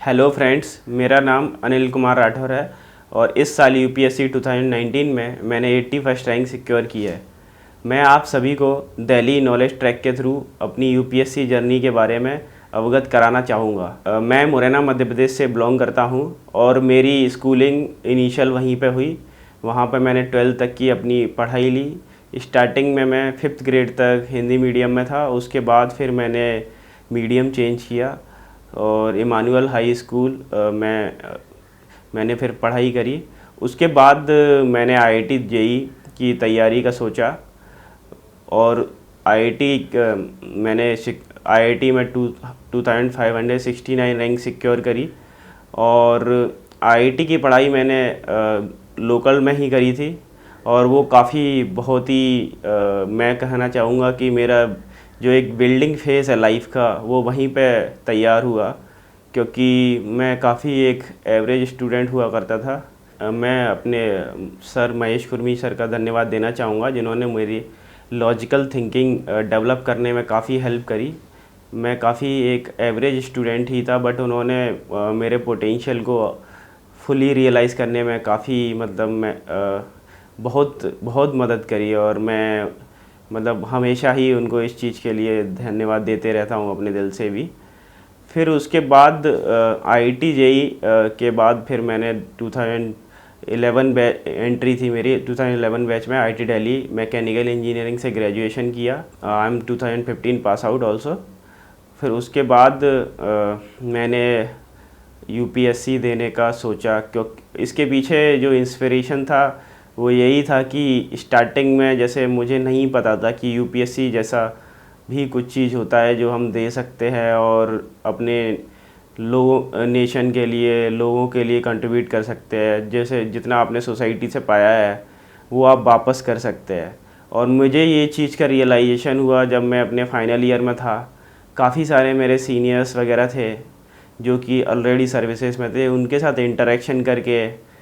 Hello friends, मेरा नाम अनिल कुमार राठौर है और इस साल यूपीएससी 2019 में मैंने 81st रैंक सिक्योर की है। मैं आप सभी को दिल्ली नॉलेज ट्रैक के थ्रू अपनी यूपीएससी जर्नी के बारे में अवगत कराना चाहूँगा। मैं मुरैना मध्य प्रदेश से बिलोंग करता हूँ और मेरी स्कूलिंग इनिशियल वहीं पे हुई। वहाँ पे मैंने 12th तक की अपनी पढ़ाई ली। स्टार्टिंग में मैं 5th ग्रेड तक हिंदी मीडियम में था। उसके बाद फिर मैंने मीडियम चेंज किया और इमानुअल हाई स्कूल मैंने फिर पढ़ाई करी। उसके बाद मैंने आईआईटी जेई की तैयारी का सोचा और आईआईटी में 2569 रैंक सिक्योर करी। और आईआईटी की पढ़ाई मैंने लोकल में ही करी थी और वो काफ़ी बहुत ही मैं कहना चाहूँगा कि मेरा जो एक बिल्डिंग फेज़ है लाइफ का वो वहीं पे तैयार हुआ, क्योंकि मैं काफ़ी एक एवरेज स्टूडेंट हुआ करता था। मैं अपने सर महेश कुर्मी सर का धन्यवाद देना चाहूँगा, जिन्होंने मेरी लॉजिकल थिंकिंग डेवलप करने में काफ़ी हेल्प करी। मैं काफ़ी एक एवरेज स्टूडेंट ही था, बट उन्होंने मेरे पोटेंशियल को फुली रियलाइज़ करने में काफ़ी बहुत बहुत मदद करी और मैं हमेशा ही उनको इस चीज़ के लिए धन्यवाद देते रहता हूँ अपने दिल से भी। फिर उसके बाद आईआईटी जेई के बाद फिर मैंने 2011 एंट्री थी मेरी 2011 बैच में आईआईटी दिल्ली मैकेनिकल इंजीनियरिंग से ग्रेजुएशन किया। I am 2015 pass out also. फिर उसके बाद मैंने यूपीएससी देने का सोचा, क्योंकि इसके पीछे जो इंस्पिरेशन था वो यही था कि स्टार्टिंग में जैसे मुझे नहीं पता था कि यूपीएससी जैसा भी कुछ चीज़ होता है जो हम दे सकते हैं और अपने नेशन के लिए लोगों के लिए कंट्रीब्यूट कर सकते हैं। जैसे जितना आपने सोसाइटी से पाया है वो आप वापस कर सकते हैं। और मुझे ये चीज़ का रियलाइजेशन हुआ जब मैं अपने फाइनल ईयर में था। काफ़ी सारे मेरे सीनियर्स वगैरह थे जो कि ऑलरेडी सर्विसेज में थे, उनके साथ इंटरेक्शन करके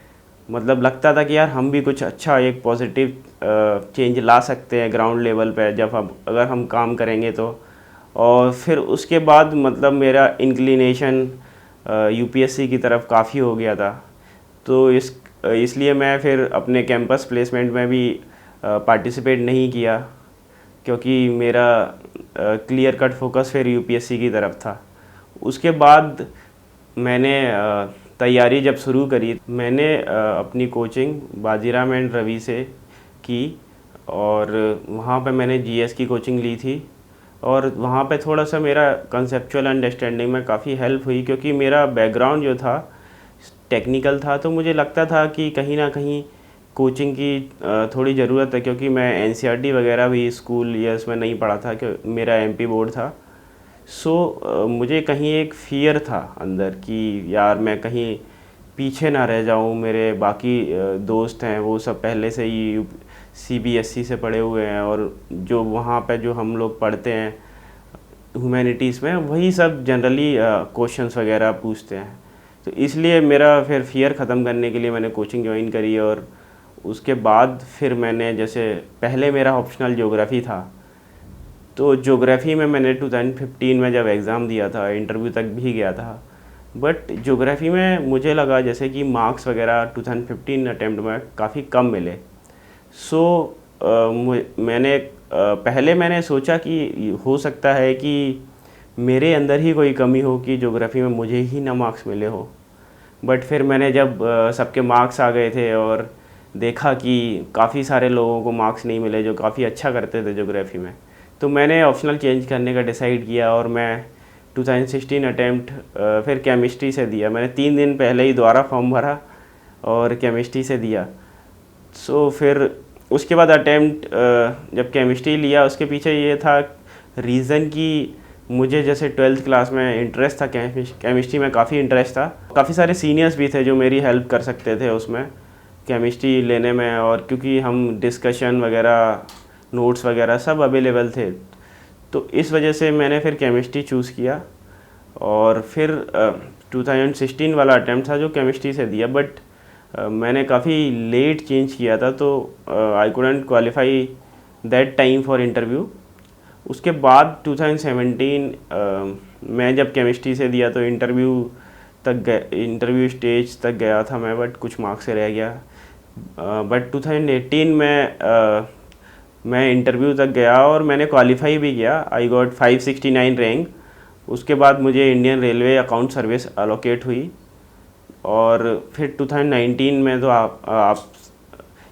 लगता था कि यार हम भी कुछ अच्छा एक पॉजिटिव चेंज ला सकते हैं ग्राउंड लेवल पे अगर हम काम करेंगे तो। और फिर उसके बाद मेरा इंक्लिनेशन यूपीएससी की तरफ काफ़ी हो गया था। तो इसलिए मैं फिर अपने कैंपस प्लेसमेंट में भी पार्टिसिपेट नहीं किया, क्योंकि मेरा क्लियर कट फोकस फिर यूपीएससी की तरफ था। उसके बाद मैंने तैयारी जब शुरू करी, मैंने अपनी कोचिंग बाजीराम एंड रवि से की और वहाँ पे मैंने जीएस की कोचिंग ली थी। और वहाँ पे थोड़ा सा मेरा कंसेप्चुअल अंडरस्टैंडिंग में काफ़ी हेल्प हुई, क्योंकि मेरा बैकग्राउंड जो था टेक्निकल था। तो मुझे लगता था कि कहीं ना कहीं कोचिंग की थोड़ी ज़रूरत है, क्योंकि मैं एनसीईआरटी वगैरह भी स्कूल ईयर्स में नहीं पढ़ा था, क्योंकि मेरा एमपी बोर्ड था। मुझे कहीं एक फ़ियर था अंदर कि यार मैं कहीं पीछे ना रह जाऊं। मेरे बाकी दोस्त हैं वो सब पहले से ही सीबीएसई से पढ़े हुए हैं और जो वहाँ पे जो हम लोग पढ़ते हैं ह्यूमैनिटीज़ में वही सब जनरली क्वेश्चंस वगैरह पूछते हैं। तो इसलिए मेरा फिर फ़ियर ख़त्म करने के लिए मैंने कोचिंग ज्वाइन करी। और उसके बाद फिर मैंने जैसे पहले मेरा ऑप्शनल ज्योग्राफ़ी था, तो ज्योग्राफ़ी में मैंने 2015 में जब एग्ज़ाम दिया था, इंटरव्यू तक भी गया था, बट ज्योग्राफ़ी में मुझे लगा जैसे कि मार्क्स वगैरह 2015 अटैम्प्ट में काफ़ी कम मिले। पहले मैंने सोचा कि हो सकता है कि मेरे अंदर ही कोई कमी हो कि ज्योग्राफ़ी में मुझे ही ना मार्क्स मिले हो। बट फिर मैंने जब सबके मार्क्स आ गए थे और देखा कि काफ़ी सारे लोगों को मार्क्स नहीं मिले जो काफ़ी अच्छा करते थे ज्योग्राफ़ी में, तो मैंने ऑप्शनल चेंज करने का डिसाइड किया और मैं 2016 अटैम्प्ट फिर केमिस्ट्री से दिया। मैंने 3 दिन पहले ही दोबारा फॉर्म भरा और केमिस्ट्री से दिया। फिर उसके बाद अटैम्प्ट जब केमिस्ट्री लिया, उसके पीछे ये था रीज़न कि मुझे जैसे 12th क्लास में इंटरेस्ट था, केमिस्ट्री में काफ़ी इंटरेस्ट था। काफ़ी सारे सीनियर्स भी थे जो मेरी हेल्प कर सकते थे उसमें केमिस्ट्री लेने में, और क्योंकि हम डिस्कशन वगैरह नोट्स वगैरह सब अवेलेबल थे, तो इस वजह से मैंने फिर केमिस्ट्री चूज़ किया। और फिर 2016 वाला अटैम्प्ट था जो केमिस्ट्री से दिया, बट मैंने काफ़ी लेट चेंज किया था, तो I couldn't qualify that time for interview. उसके बाद 2017 मैं जब केमिस्ट्री से दिया तो इंटरव्यू तक गए, इंटरव्यू स्टेज तक गया था मैं, बट कुछ मार्क्स से रह गया। बट 2018 में मैं इंटरव्यू तक गया और मैंने क्वालिफाई भी किया। I got 569 rank. उसके बाद मुझे Indian railway account service allocate हुई और फिर 2019 में तो आप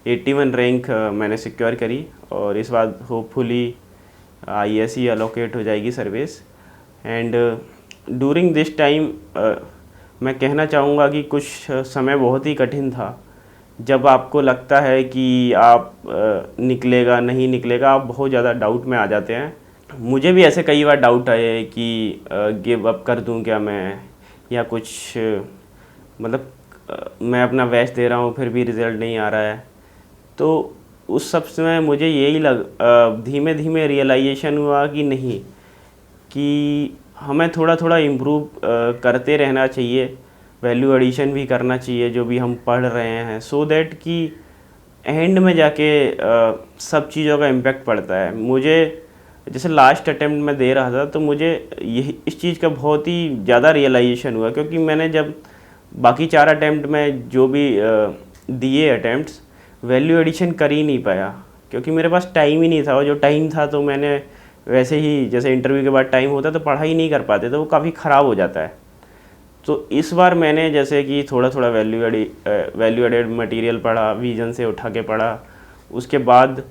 81 रैंक मैंने सिक्योर करी और इस बार होपफुली ISE अलोकेट हो जाएगी service. And during this time मैं कहना चाहूँगा कि कुछ समय बहुत ही कठिन था, जब आपको लगता है कि आप निकलेगा नहीं निकलेगा, आप बहुत ज़्यादा डाउट में आ जाते हैं। मुझे भी ऐसे कई बार डाउट आए कि गिव अप कर दूं क्या मैं, या कुछ मतलब मैं अपना बेस्ट दे रहा हूँ फिर भी रिज़ल्ट नहीं आ रहा है। तो उस सब समय मुझे यही धीमे धीमे रियलाइजेशन हुआ कि नहीं, कि हमें थोड़ा थोड़ा इम्प्रूव करते रहना चाहिए, वैल्यू एडिशन भी करना चाहिए जो भी हम पढ़ रहे हैं, सो दैट कि एंड में जाके सब चीज़ों का इम्पैक्ट पड़ता है। मुझे जैसे लास्ट अटेम्प्ट में दे रहा था तो मुझे यही इस चीज़ का बहुत ही ज़्यादा रियलाइजेशन हुआ, क्योंकि मैंने जब बाकी 4 अटेम्प्ट में जो भी दिए अटेम्प्ट्स, वैल्यू एडिशन कर ही नहीं पाया, क्योंकि मेरे पास टाइम ही नहीं था। और जो टाइम था तो मैंने वैसे ही, जैसे इंटरव्यू के बाद टाइम होता है तो पढ़ाई नहीं कर पाते, तो वो काफ़ी ख़राब हो जाता है। तो इस बार मैंने जैसे कि थोड़ा थोड़ा वैल्यू एडेड मटेरियल पढ़ा, विज़न से उठा के पढ़ा, उसके बाद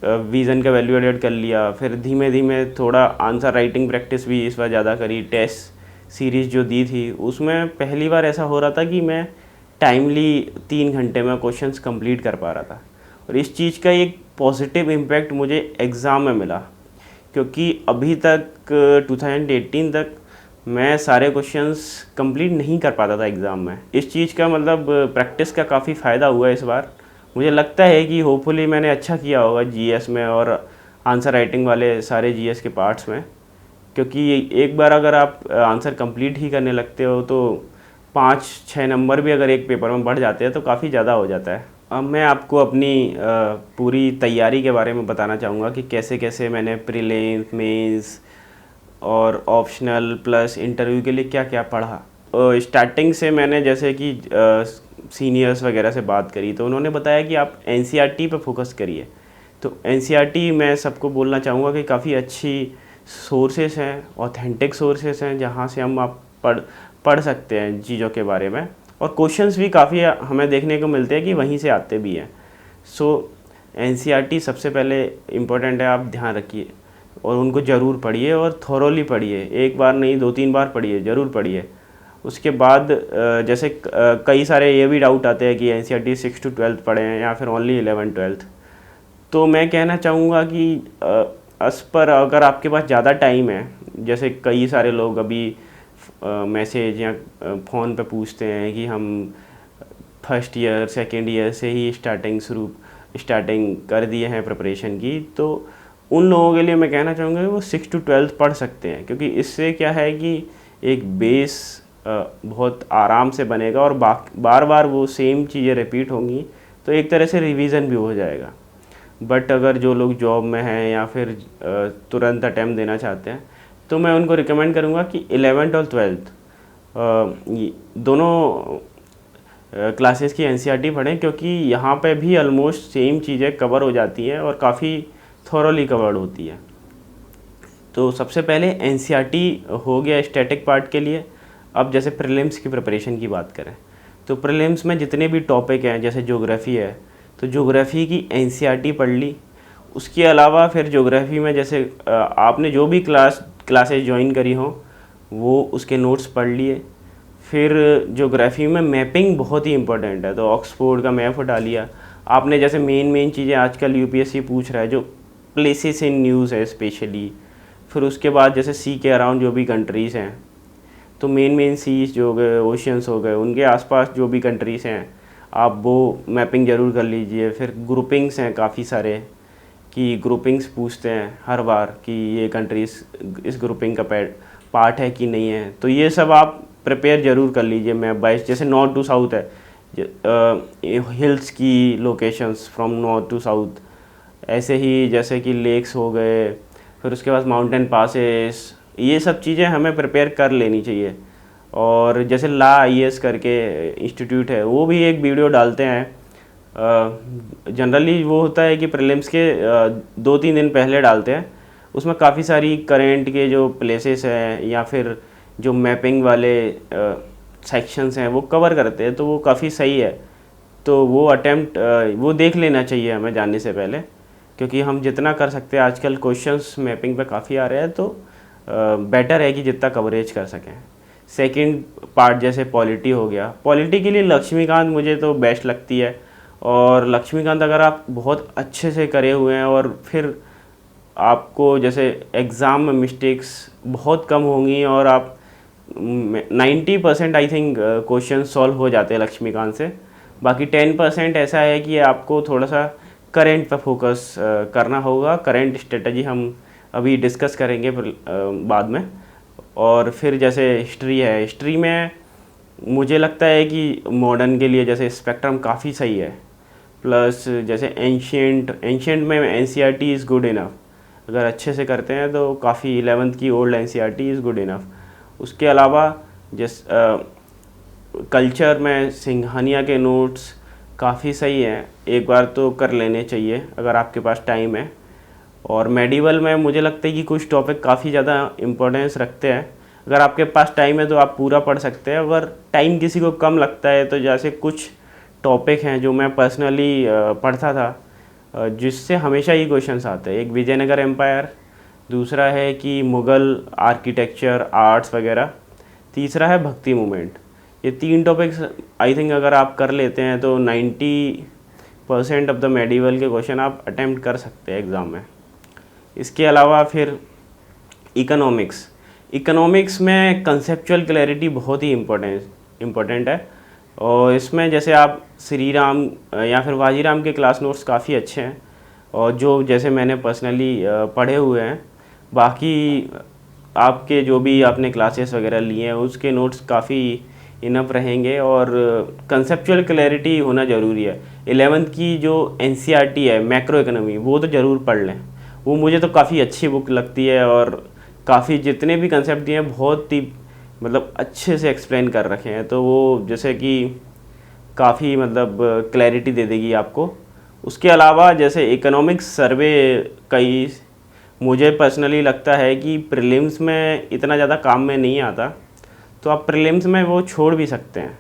विज़न का वैल्यू एडेड कर लिया, फिर धीमे धीमे थोड़ा आंसर राइटिंग प्रैक्टिस भी इस बार ज़्यादा करी। टेस्ट सीरीज़ जो दी थी उसमें पहली बार ऐसा हो रहा था कि मैं टाइमली 3 घंटे में क्वेश्चंस कंप्लीट कर पा रहा था, और इस चीज़ का एक पॉजिटिव इम्पैक्ट मुझे एग्ज़ाम में मिला, क्योंकि अभी तक 2018 तक मैं सारे क्वेश्चंस कंप्लीट नहीं कर पाता था एग्ज़ाम में। इस चीज़ का मतलब प्रैक्टिस का काफ़ी फ़ायदा हुआ इस बार। मुझे लगता है कि होपफुली मैंने अच्छा किया होगा GS में और आंसर राइटिंग वाले सारे GS के पार्ट्स में, क्योंकि एक बार अगर आप आंसर कंप्लीट ही करने लगते हो तो 5-6 नंबर भी अगर एक पेपर में बढ़ जाते हैं तो काफ़ी ज़्यादा हो जाता है। अब मैं आपको अपनी पूरी तैयारी के बारे में बताना चाहूँगा कि कैसे कैसे मैंने प्रीलिम्स, मेंस और ऑप्शनल प्लस इंटरव्यू के लिए क्या क्या पढ़ा। स्टार्टिंग से मैंने जैसे कि सीनियर्स वगैरह से बात करी तो उन्होंने बताया कि आप NCERT पे फोकस करिए। तो NCERT मैं सबको बोलना चाहूँगा कि काफ़ी अच्छी सोर्सेस हैं, ऑथेंटिक सोर्सेस हैं, जहाँ से हम आप पढ़ सकते हैं चीज़ों के बारे में, और क्वेश्चंस भी काफ़ी हमें देखने को मिलते हैं कि वहीं से आते भी हैं। सो NCERT सबसे पहले इम्पोर्टेंट है, आप ध्यान रखिए और उनको ज़रूर पढ़िए और थॉरोली पढ़िए, एक बार नहीं 2-3 बार पढ़िए, ज़रूर पढ़िए। उसके बाद जैसे कई सारे ये भी डाउट आते हैं कि NCERT 6 to 12th पढ़ें या फिर ओनली 11-12th। तो मैं कहना चाहूँगा कि अस पर अगर आपके पास ज़्यादा टाइम है, जैसे कई सारे लोग अभी मैसेज या फ़ोन पे पूछते हैं कि हम फर्स्ट ईयर सेकेंड ईयर से ही स्टार्टिंग कर दिए हैं प्रिपरेशन की, तो उन लोगों के लिए मैं कहना चाहूँगा कि वो 6 to 12th पढ़ सकते हैं, क्योंकि इससे क्या है कि एक बेस बहुत आराम से बनेगा और बार बार वो सेम चीज़ें रिपीट होंगी, तो एक तरह से रिवीजन भी हो जाएगा। बट अगर जो लोग जॉब में हैं या फिर तुरंत अटैम्प्ट देना चाहते हैं, तो मैं उनको रिकमेंड करूँगा कि 11th और 12th दोनों क्लासेस की NCERT पढ़ें, क्योंकि यहाँ पे भी ऑलमोस्ट सेम चीज़ें कवर हो जाती हैं और काफ़ी थॉरोली कवर्ड होती है। तो सबसे पहले NCERT हो गया स्टैटिक पार्ट के लिए। अब जैसे प्रीलिम्स की प्रिपरेशन की बात करें तो प्रीलिम्स में जितने भी टॉपिक हैं, जैसे ज्योग्राफी है तो ज्योग्राफी की NCERT पढ़ ली। उसके अलावा फिर ज्योग्राफी में जैसे आपने जो भी क्लासेस ज्वाइन करी हो वो उसके नोट्स पढ़ लिए। फिर ज्योग्राफी में मैपिंग बहुत ही इंपॉर्टेंट है, तो ऑक्सफोर्ड का मैप उठा लिया आपने। जैसे मेन चीज़ें आजकल UPSC पूछ रहा है, जो प्लेसेस इन न्यूज़ है स्पेशली। फिर उसके बाद जैसे सी के अराउंड जो भी कंट्रीज़ हैं, तो मेन सीज जो हो गए, ओशियंस हो गए, उनके आसपास जो भी कंट्रीज़ हैं आप वो मैपिंग ज़रूर कर लीजिए। फिर ग्रुपिंग्स हैं काफ़ी सारे, कि ग्रुपिंग्स पूछते हैं हर बार कि ये कंट्रीज़ इस ग्रुपिंग का पार्ट है कि नहीं है, तो ये सब आप प्रिपेयर ज़रूर कर लीजिए मैप वाइज। जैसे नॉर्थ टू साउथ है, हिल्स की locations from north to south, ऐसे ही जैसे कि लेक्स हो गए, फिर उसके बाद माउंटेन पासेस, ये सब चीज़ें हमें प्रिपेयर कर लेनी चाहिए। और जैसे ला आईएएस करके इंस्टीट्यूट है, वो भी एक वीडियो डालते हैं। जनरली वो होता है कि प्रीलिम्स के 2-3 दिन पहले डालते हैं। उसमें काफ़ी सारी करेंट के जो प्लेसेस हैं या फिर जो मैपिंग वाले सेक्शंस हैं वो कवर करते हैं, तो वो काफ़ी सही है। तो वो अटेम्प्ट वो देख लेना चाहिए हमें जाने से पहले, क्योंकि हम जितना कर सकते हैं, आजकल क्वेश्चंस मैपिंग पे काफ़ी आ रहे हैं, तो बेटर है कि जितना कवरेज कर सकें। सेकंड पार्ट जैसे पॉलिटी हो गया, पॉलिटी के लिए लक्ष्मीकांत मुझे तो बेस्ट लगती है। और लक्ष्मीकांत अगर आप बहुत अच्छे से करे हुए हैं और फिर आपको जैसे एग्ज़ाम में मिस्टेक्स बहुत कम होंगी और आप 90% आई थिंक क्वेश्चन सॉल्व हो जाते हैं लक्ष्मीकांत से। बाकी 10% ऐसा है कि आपको थोड़ा सा करंट पर फोकस करना होगा। करंट स्ट्रेटजी हम अभी डिस्कस करेंगे बाद में। और फिर जैसे हिस्ट्री है, हिस्ट्री में मुझे लगता है कि मॉडर्न के लिए जैसे स्पेक्ट्रम काफ़ी सही है। प्लस जैसे एंशियंट में एनसीईआरटी इज़ गुड इनफ, अगर अच्छे से करते हैं तो काफ़ी 11th की old NCERT is good enough. उसके अलावा जिस कल्चर में सिंघानिया के नोट्स काफ़ी सही हैं, एक बार तो कर लेने चाहिए अगर आपके पास टाइम है। और मेडिवल में मुझे लगता है कि कुछ टॉपिक काफ़ी ज़्यादा इम्पोर्टेंस रखते हैं, अगर आपके पास टाइम है तो आप पूरा पढ़ सकते हैं। अगर टाइम किसी को कम लगता है तो जैसे कुछ टॉपिक हैं जो मैं पर्सनली पढ़ता था, जिससे हमेशा ही क्वेश्चंस आते हैं। एक विजयनगर एम्पायर, दूसरा है कि मुग़ल आर्किटेक्चर आर्ट्स वगैरह, तीसरा है भक्ति मूवमेंट। ये 3 टॉपिक्स आई थिंक अगर आप कर लेते हैं तो 90% ऑफ द मेडिवल के क्वेश्चन आप अटेम्प्ट कर सकते हैं एग्ज़ाम में। इसके अलावा फिर इकोनॉमिक्स में कंसेप्चुअल क्लैरिटी बहुत ही इम्पोर्टेंट है। और इसमें जैसे आप श्री राम या फिर वाजीराम के क्लास नोट्स काफ़ी अच्छे हैं, और जो जैसे मैंने पर्सनली पढ़े हुए हैं। बाकी आपके जो भी आपने क्लासेस वगैरह लिए हैं उसके नोट्स काफ़ी इनफ रहेंगे, और कंसेप्चुअल क्लैरिटी होना ज़रूरी है। 11th की जो एनसीईआरटी है मैक्रो इकोनॉमी, वो तो ज़रूर पढ़ लें। वो मुझे तो काफ़ी अच्छी बुक लगती है, और काफ़ी जितने भी कंसेप्ट दिए हैं बहुत ही मतलब अच्छे से एक्सप्लेन कर रखे हैं, तो वो जैसे कि काफ़ी मतलब क्लैरिटी दे देगी आपको। उसके अलावा जैसे इकोनॉमिक्स सर्वे कई मुझे पर्सनली लगता है कि प्रीलिम्स में इतना ज़्यादा काम में नहीं आता, तो आप प्रीलिम्स में वो छोड़ भी सकते हैं।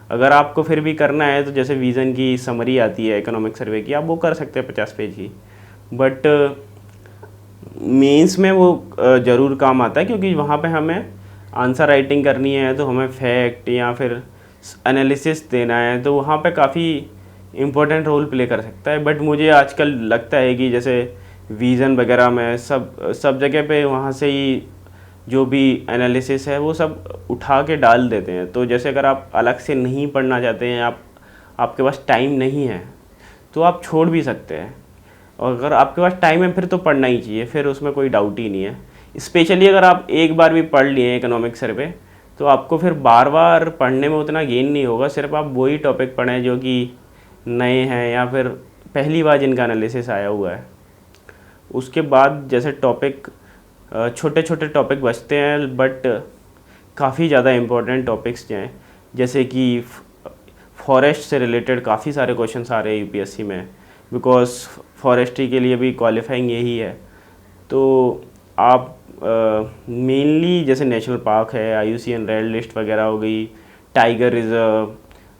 अगर आपको फिर भी करना है तो जैसे विज़न की समरी आती है इकोनॉमिक सर्वे की, आप वो कर सकते हैं 50 पेज की। बट मेंस में वो ज़रूर काम आता है, क्योंकि वहाँ पे हमें आंसर राइटिंग करनी है, तो हमें फैक्ट या फिर एनालिसिस देना है, तो वहाँ पे काफ़ी इम्पोर्टेंट रोल प्ले कर सकता है। बट मुझे आजकल लगता है कि जैसे विज़न वगैरह में सब जगह पे वहाँ से ही जो भी एनालिसिस है वो सब उठा के डाल देते हैं। तो जैसे अगर आप अलग से नहीं पढ़ना चाहते हैं, आपके पास टाइम नहीं है, तो आप छोड़ भी सकते हैं। और अगर आपके पास टाइम है फिर तो पढ़ना ही चाहिए, फिर उसमें कोई डाउट ही नहीं है। स्पेशली अगर आप एक बार भी पढ़ लिए इकोनॉमिक सर्वे, तो आपको फिर बार बार पढ़ने में उतना गेन नहीं होगा। सिर्फ आप वही टॉपिक पढ़ें जो कि नए हैं या फिर पहली बार जिनका एनालिसिस आया हुआ है। उसके बाद जैसे टॉपिक छोटे छोटे टॉपिक बचते हैं, बट काफ़ी ज़्यादा इम्पोर्टेंट टॉपिक्स हैं, जैसे कि फॉरेस्ट से रिलेटेड काफ़ी सारे क्वेश्चंस आ रहे हैं यूपीएससी में, बिकॉज फॉरेस्ट्री के लिए भी क्वालिफाइंग यही है। तो आप मेनली जैसे नेशनल पार्क है, IUCN रेड लिस्ट वगैरह हो गई, टाइगर रिज़र्व,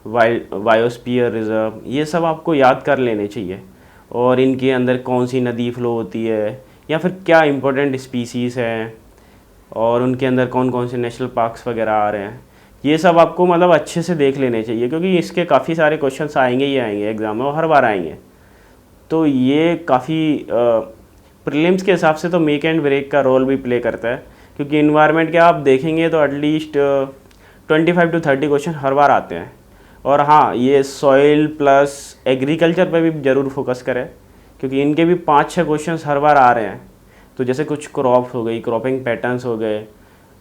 बायोस्फीयर रिज़र्व, ये सब आपको याद कर लेने चाहिए। और इनके अंदर कौन सी नदी फ्लो होती है या फिर क्या इंपॉर्टेंट स्पीसीज़ हैं, और उनके अंदर कौन कौन से नेशनल पार्क्स वगैरह आ रहे हैं, ये सब आपको मतलब अच्छे से देख लेने चाहिए, क्योंकि इसके काफ़ी सारे क्वेश्चंस आएंगे ही आएंगे एग्ज़ाम में, और हर बार आएंगे। तो ये काफ़ी प्रीलिम्स के हिसाब से तो मेक एंड ब्रेक का रोल भी प्ले करता है, क्योंकि इन्वायरमेंट के आप देखेंगे तो एटलीस्ट 25 to 30 क्वेश्चन हर बार आते हैं। और हाँ, ये सॉइल प्लस एग्रीकल्चर पे भी ज़रूर फोकस करें, क्योंकि इनके भी 5-6 क्वेश्चंस हर बार आ रहे हैं। तो जैसे कुछ क्रॉप्स हो गई, क्रॉपिंग पैटर्न्स हो गए,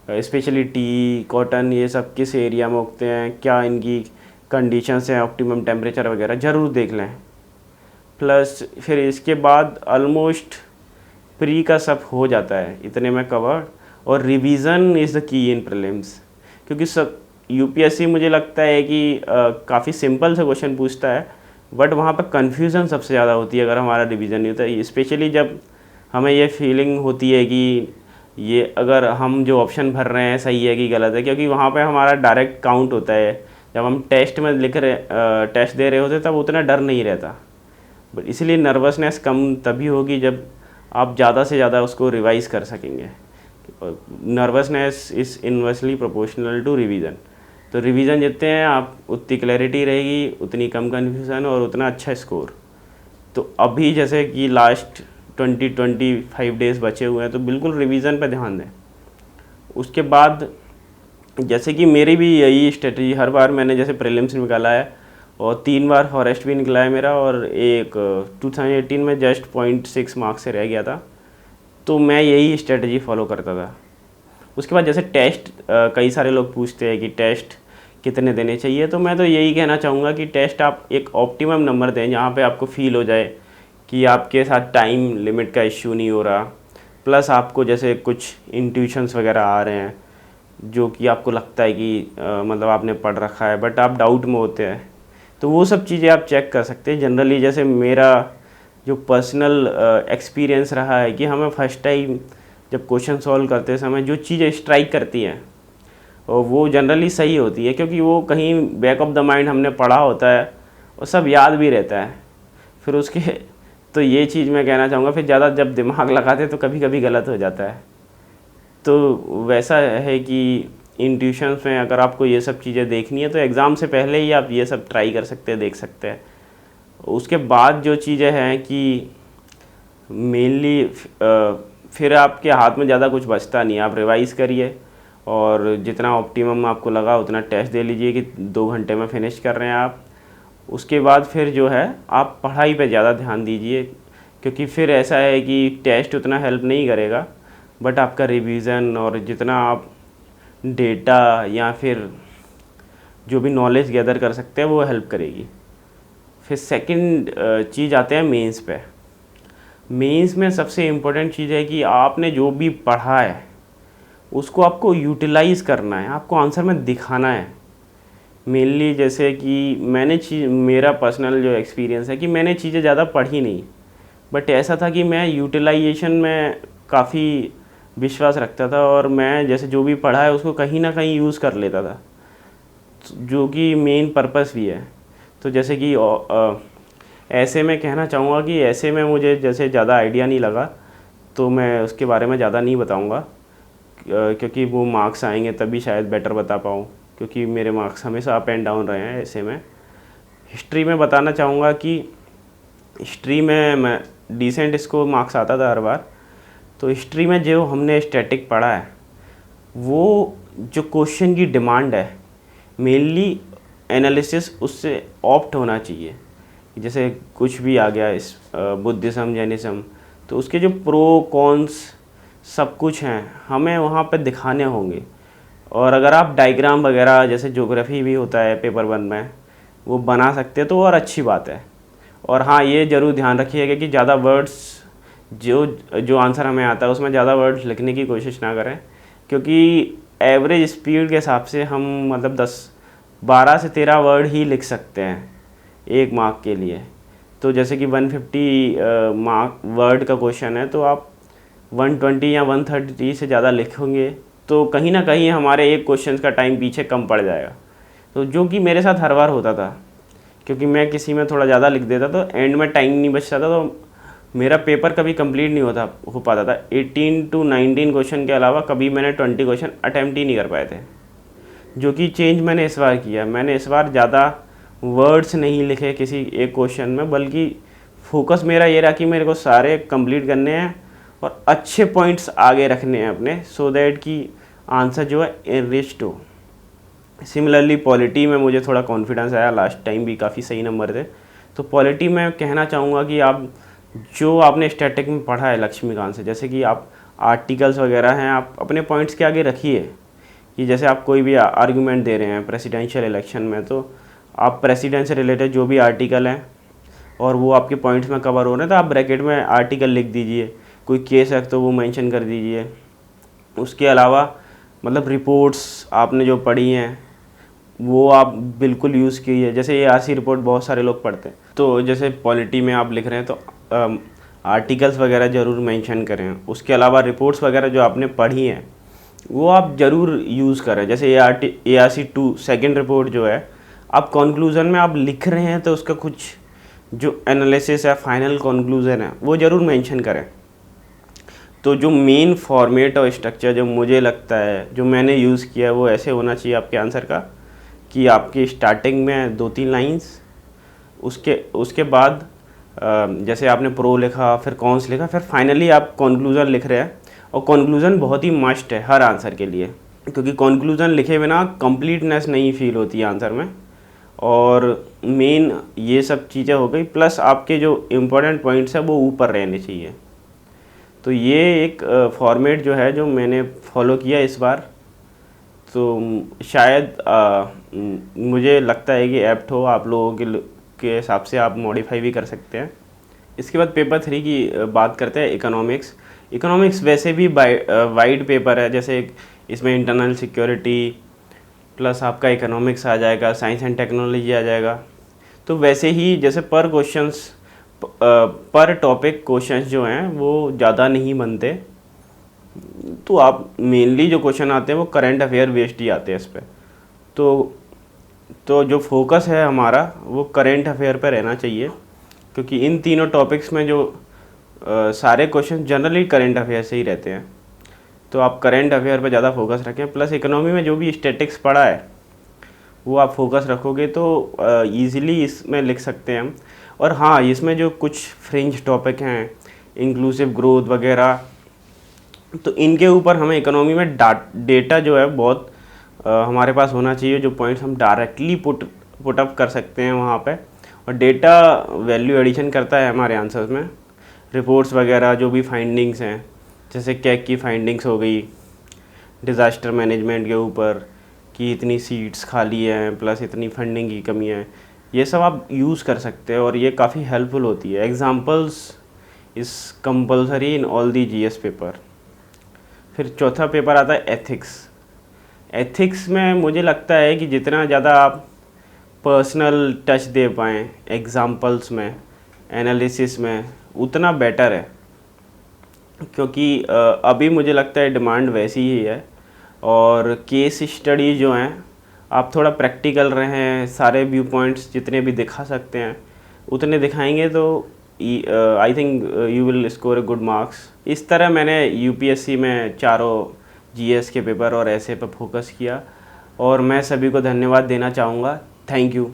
स्पेशली टी, कॉटन, ये सब किस एरिया में उगते हैं, क्या इनकी कंडीशंस हैं, ऑप्टिमम टेम्परेचर वगैरह ज़रूर देख लें। प्लस फिर इसके बाद ऑलमोस्ट प्री का सब हो जाता है, इतने में कवर्ड। और revision is the key in prelims, क्योंकि सब यूपीएससी मुझे लगता है कि काफ़ी सिंपल से क्वेश्चन पूछता है, बट वहाँ पर कन्फ्यूज़न सबसे ज़्यादा होती है अगर हमारा रिवीजन नहीं होता है। स्पेशली जब हमें ये फीलिंग होती है कि ये अगर हम जो ऑप्शन भर रहे हैं सही है कि गलत है, क्योंकि वहाँ पे हमारा डायरेक्ट काउंट होता है। जब हम टेस्ट में टेस्ट दे रहे होते तब उतना डर नहीं रहता, बट इसलिए नर्वसनेस कम तभी होगी जब आप ज़्यादा से ज़्यादा उसको रिवाइज़ कर सकेंगे। Nervousness is inversely proportional to revision. तो रिवीजन जितने हैं आप उतनी क्लैरिटी रहेगी, उतनी कम कन्फ्यूज़न और उतना अच्छा स्कोर। तो अभी जैसे कि लास्ट 20-25 डेज़ बचे हुए हैं, तो बिल्कुल रिवीजन पे ध्यान दें। उसके बाद जैसे कि मेरी भी यही स्ट्रेटजी, हर बार मैंने जैसे प्रीलिम्स निकाला है और 3 बार फॉरेस्ट भी निकला है मेरा, और एक 2018 में जस्ट 0.6 मार्क्स से रह गया था। तो मैं यही स्ट्रेटजी फॉलो करता था। उसके बाद जैसे टेस्ट, कई सारे लोग पूछते हैं कि टेस्ट कितने देने चाहिए, तो मैं तो यही कहना चाहूँगा कि टेस्ट आप एक ऑप्टिमम नंबर दें जहाँ पे आपको फील हो जाए कि आपके साथ टाइम लिमिट का इश्यू नहीं हो रहा, प्लस आपको जैसे कुछ इंट्यूशंस वगैरह आ रहे हैं जो कि आपको लगता है कि मतलब आपने पढ़ रखा है बट आप डाउट में होते हैं, तो वो सब चीज़ें आप चेक कर सकते हैं। जनरली जैसे मेरा जो पर्सनल एक्सपीरियंस रहा है कि हमें फर्स्ट टाइम जब क्वेश्चन सॉल्व करते समय जो चीज़ें स्ट्राइक करती हैं और वो जनरली सही होती है, क्योंकि वो कहीं बैक ऑफ द माइंड हमने पढ़ा होता है और सब याद भी रहता है। फिर उसके तो ये चीज़ मैं कहना चाहूँगा, फिर ज़्यादा जब दिमाग लगाते तो कभी कभी गलत हो जाता है। तो वैसा है कि इंट्यूशंस में अगर आपको ये सब चीज़ें देखनी है तो एग्ज़ाम से पहले ही आप ये सब ट्राई कर सकते हैं, देख सकते हैं। उसके बाद जो चीज़ें हैं कि मेनली फिर आपके हाथ में ज़्यादा कुछ बचता नहीं, आप रिवाइज़ करिए और जितना ऑप्टिमम आपको लगा उतना टेस्ट दे लीजिए कि 2 घंटे में फिनिश कर रहे हैं आप। उसके बाद फिर जो है आप पढ़ाई पे ज़्यादा ध्यान दीजिए, क्योंकि फिर ऐसा है कि टेस्ट उतना हेल्प नहीं करेगा, बट आपका रिवीजन और जितना आप डेटा या फिर जो भी नॉलेज गैदर कर सकते हैं वो हेल्प करेगी। फिर सेकंड चीज़ आते हैं मेंस पे। मेंस में सबसे इम्पोर्टेंट चीज़ है कि आपने जो भी पढ़ा है उसको आपको यूटिलाइज़ करना है, आपको आंसर में दिखाना है। मेनली जैसे कि मेरा पर्सनल जो एक्सपीरियंस है कि मैंने चीज़ें ज़्यादा पढ़ी नहीं, बट ऐसा था कि मैं यूटिलाइजेशन में काफ़ी विश्वास रखता था और मैं जैसे जो भी पढ़ा है उसको कहीं ना कहीं यूज़ कर लेता था, जो कि मेन पर्पस भी है। तो जैसे कि ऐसे में कहना चाहूँगा कि ऐसे में मुझे जैसे ज़्यादा आइडिया नहीं लगा, तो मैं उसके बारे में ज़्यादा नहीं बताऊँगा, क्योंकि वो मार्क्स आएंगे तभी शायद बेटर बता पाऊँ, क्योंकि मेरे मार्क्स हमेशा अप एंड डाउन रहे हैं। ऐसे में हिस्ट्री में बताना चाहूँगा कि हिस्ट्री में मैं डिसेंट स्कोर मार्क्स आता था हर बार। तो हिस्ट्री में जो हमने स्टैटिक पढ़ा है वो जो क्वेश्चन की डिमांड है मेनली एनालिसिस उससे ऑप्ट होना चाहिए। जैसे कुछ भी आ गया इस बुद्धिज़्म जैनिज़्म, तो उसके जो प्रो कॉन्स सब कुछ हैं हमें वहाँ पर दिखाने होंगे। और अगर आप डायग्राम वगैरह जैसे ज्योग्राफी भी होता है पेपर 1 में वो बना सकते हैं तो और अच्छी बात है। और हाँ, ये ज़रूर ध्यान रखिएगा कि ज़्यादा वर्ड्स जो आंसर हमें आता है उसमें ज़्यादा वर्ड्स लिखने की कोशिश ना करें, क्योंकि एवरेज स्पीड के हिसाब से हम मतलब 12 से 13 वर्ड ही लिख सकते हैं 1 मार्क के लिए। तो जैसे कि 150 वर्ड का क्वेश्चन है तो आप 120 या 130 से ज़्यादा लिखोगे तो कहीं ना कहीं हमारे एक क्वेश्चन का टाइम पीछे कम पड़ जाएगा। तो जो कि मेरे साथ हर बार होता था, क्योंकि मैं किसी में थोड़ा ज़्यादा लिख देता तो एंड में टाइम नहीं बचता था, तो मेरा पेपर कभी कंप्लीट नहीं हो पाता था। 18 to 19 क्वेश्चन के अलावा कभी मैंने 20 क्वेश्चन अटैम्प्ट ही नहीं कर पाए थे, जो कि चेंज मैंने इस बार किया। मैंने इस बार ज़्यादा वर्ड्स नहीं लिखे किसी एक क्वेश्चन में, बल्कि फोकस मेरा ये रहा कि मेरे को सारे कंप्लीट करने हैं और अच्छे पॉइंट्स आगे रखने हैं अपने, सो दैट कि आंसर जो है एनरिच्ड हो। सिमिलरली पॉलिटी में मुझे थोड़ा कॉन्फिडेंस आया, लास्ट टाइम भी काफ़ी सही नंबर थे। तो पॉलिटी में कहना चाहूँगा कि आप जो आपने स्टैटिक में पढ़ा है लक्ष्मीकांत से, जैसे कि आप आर्टिकल्स वगैरह हैं आप अपने पॉइंट्स के आगे रखिए। कि जैसे आप कोई भी आर्गूमेंट दे रहे हैं प्रेसिडेंशियल इलेक्शन में, तो आप प्रेसिडेंट से रिलेटेड जो भी आर्टिकल हैं और वो आपके पॉइंट्स में कवर हो रहे हैं तो आप ब्रैकेट में आर्टिकल लिख दीजिए। कोई केस है तो वो मेंशन कर दीजिए। उसके अलावा मतलब रिपोर्ट्स आपने जो पढ़ी हैं वो आप बिल्कुल यूज़ कीजिए। जैसे ARC रिपोर्ट बहुत सारे लोग पढ़ते हैं, तो जैसे पॉलिटी में आप लिख रहे हैं तो आर्टिकल्स वगैरह ज़रूर मेंशन करें। उसके अलावा रिपोर्ट्स वगैरह जो आपने पढ़ी हैं वो आप ज़रूर यूज़ करें। जैसे ARC 2 सेकंड रिपोर्ट जो है, आप कंक्लूज़न में आप लिख रहे हैं तो उसका कुछ जो एनालिसिस है, फाइनल कंक्लूज़न है, वो ज़रूर मेंशन करें। तो जो मेन फॉर्मेट और स्ट्रक्चर जो मुझे लगता है, जो मैंने यूज़ किया है, वो ऐसे होना चाहिए आपके आंसर का कि आपकी स्टार्टिंग में 2-3 लाइंस, उसके बाद जैसे आपने प्रो लिखा, फिर कॉन्स लिखा, फिर फाइनली आप कंक्लूज़न लिख रहे हैं। और कंक्लूज़न बहुत ही मस्ट है हर आंसर के लिए, क्योंकि कंक्लूज़न लिखे बिना कंप्लीटनेस नहीं फील होती है आंसर में। और मेन ये सब चीज़ें हो गई, प्लस आपके जो इम्पोर्टेंट पॉइंट्स हैं वो ऊपर रहने चाहिए। तो ये एक फॉर्मेट जो है जो मैंने फॉलो किया इस बार, तो शायद मुझे लगता है कि एप्ट हो। आप लोगों के हिसाब से आप मॉडिफाई भी कर सकते हैं। इसके बाद पेपर 3 की बात करते हैं, इकोनॉमिक्स वैसे भी वाइड पेपर है। जैसे इसमें इंटरनल सिक्योरिटी प्लस आपका इकोनॉमिक्स आ जाएगा, साइंस एंड टेक्नोलॉजी आ जाएगा। तो वैसे ही जैसे पर टॉपिक क्वेश्चंस जो हैं वो ज़्यादा नहीं बनते, तो आप मेनली जो क्वेश्चन आते हैं वो करंट अफेयर बेस्ड ही आते हैं इस पर। तो जो फोकस है हमारा वो करंट अफेयर पर रहना चाहिए, क्योंकि इन तीनों टॉपिक्स में जो सारे क्वेश्चन जनरली करंट अफेयर से ही रहते हैं। तो आप करंट अफेयर पर ज़्यादा फोकस रखें। प्लस इकोनॉमी में जो भी स्टैटिक्स पढ़ा है वो आप फोकस रखोगे तो ईज़िली इसमें लिख सकते हैं हम। और हाँ, इसमें जो कुछ फ्रिंज टॉपिक हैं, इंक्लूसिव ग्रोथ वगैरह, तो इनके ऊपर हमें इकोनॉमी में डेटा जो है बहुत हमारे पास होना चाहिए, जो पॉइंट्स हम डायरेक्टली पुट अप कर सकते हैं वहाँ पे। और डेटा वैल्यू एडिशन करता है हमारे आंसर्स में। रिपोर्ट्स वगैरह जो भी फाइंडिंग्स हैं, जैसे कैग की फाइंडिंग्स हो गई डिज़ास्टर मैनेजमेंट के ऊपर कि इतनी सीट्स खाली हैं प्लस इतनी फंडिंग की कमी है, ये सब आप यूज़ कर सकते हैं और ये काफ़ी हेल्पफुल होती है। Examples is compulsory in all the GS paper. फिर चौथा पेपर आता है एथिक्स में मुझे लगता है कि जितना ज़्यादा आप पर्सनल टच दे पाएँ एग्जांपल्स में, एनालिसिस में, उतना बेटर है। क्योंकि अभी मुझे लगता है डिमांड वैसी ही है। और केस स्टडी जो हैं, आप थोड़ा प्रैक्टिकल रहें, सारे व्यू पॉइंट्स जितने भी दिखा सकते हैं उतने दिखाएंगे तो I think you will score a good marks. इस तरह मैंने UPSC में चारों GS के पेपर और ऐसे पर फोकस किया, और मैं सभी को धन्यवाद देना चाहूँगा। Thank you.